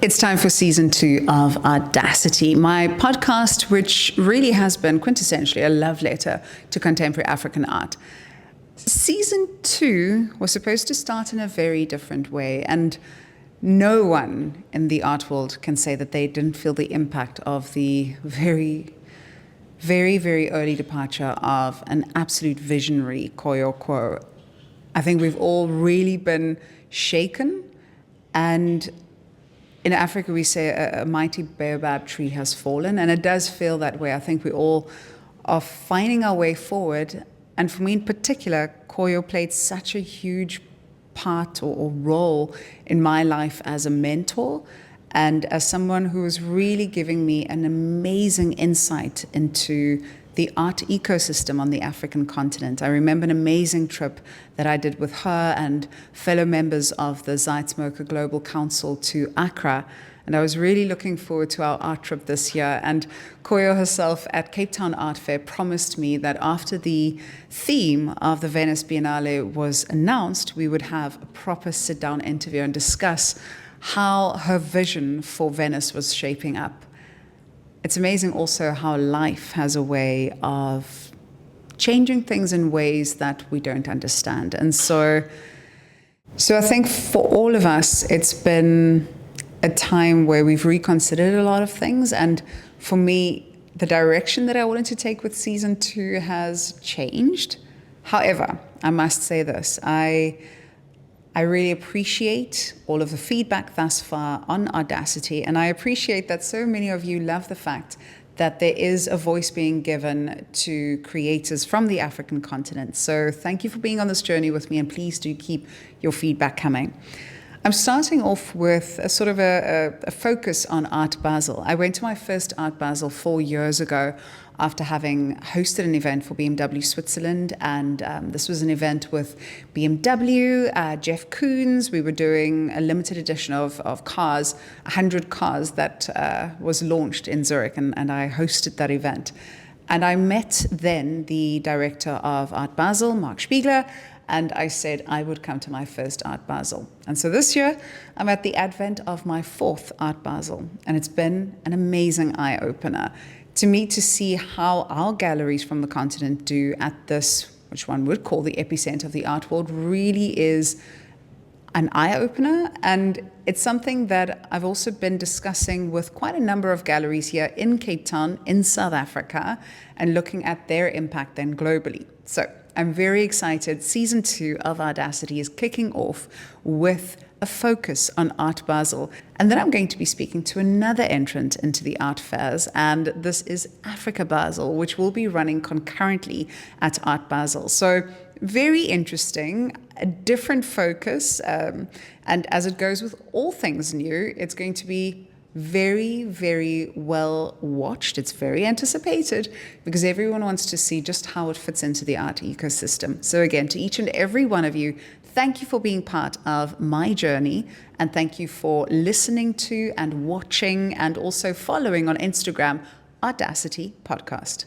It's time for season 2 of Audacity, my podcast, which really has been quintessentially a love letter to contemporary African art. Season 2 was supposed to start in a very different way, and no one in the art world can say that they didn't feel the impact of the very early departure of an absolute visionary, Koyo Kouoh. I think we've all really been shaken, and in Africa, we say a mighty baobab tree has fallen, and it does feel that way. I think we all are finding our way forward. And for me in particular, Koyo played such a huge part or role in my life as a mentor and as someone who was really giving me an amazing insight into the art ecosystem on the African continent. I remember an amazing trip that I did with her and fellow members of the Zeitsmoker Global Council to Accra. And I was really looking forward to our art trip this year. And Koyo herself at Cape Town Art Fair promised me that after the theme of the Venice Biennale was announced, we would have a proper sit-down interview and discuss how her vision for Venice was shaping up. It's amazing also how life has a way of changing things in ways that we don't understand. And so I think for all of us, it's been a time where we've reconsidered a lot of things. And for me, the direction that I wanted to take with season 2 has changed. However, I must say this, I really appreciate all of the feedback thus far on Audacity, and I appreciate that so many of you love the fact that there is a voice being given to creators from the African continent. So thank you for being on this journey with me, and please do keep your feedback coming. I'm starting off with a sort of a focus on Art Basel. I went to my first Art Basel 4 years ago after having hosted an event for BMW Switzerland, and this was an event with BMW, Jeff Koons. We were doing a limited edition of cars, 100 cars that was launched in Zurich, and I hosted that event. And I met then the director of Art Basel, Mark Spiegler, and I said I would come to my first Art Basel. And so this year, I'm at the advent of my 4th Art Basel, and it's been an amazing eye-opener to me to see how our galleries from the continent do at this, which one would call the epicenter of the art world, really is an eye-opener. And it's something that I've also been discussing with quite a number of galleries here in Cape Town, in South Africa, and looking at their impact then globally. So I'm very excited. Season 2 of Audacity is kicking off with a focus on Art Basel. And then I'm going to be speaking to another entrant into the art fairs, and this is Africa Basel, which will be running concurrently at Art Basel. So very interesting, a different focus. And as it goes with all things new, it's going to be very well watched. It's very anticipated because everyone wants to see just how it fits into the art ecosystem. So again, to each and every one of you, thank you for being part of my journey, and thank you for listening to and watching and also following on Instagram, Audacity Podcast.